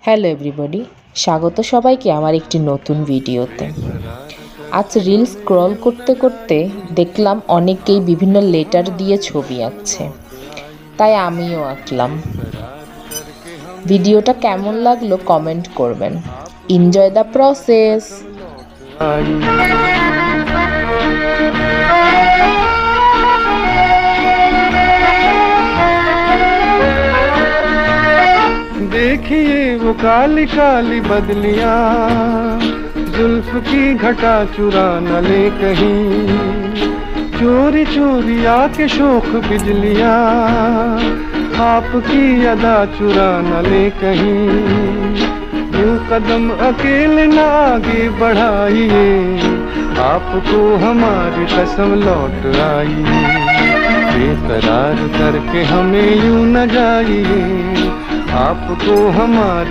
Hello everybody, স্বাগত সবাইকে আমার একটি নতুন ভিডিওতে। আজ রিল স্ক্রল করতে করতে দেখলাম অনেকেই বিভিন্ন লেটার দিয়ে ছবি আঁকছে, তাই আমিও আঁকলাম। ভিডিওটা কেমন লাগলো কমেন্ট করবেন। Enjoy the process. देखिए वो काली काली बदलियां, जुल्फ की घटा चुरा न ले कहीं, चोरी चोरी आके शोख बिजलियां, आपकी अदा चुरा न ले कहीं। यूं कदम अकेले न आगे बढ़ाइए, आपको हमारी कसम लौट आई। बेकरार करके हमें यूं न जाइए, आपको हमारी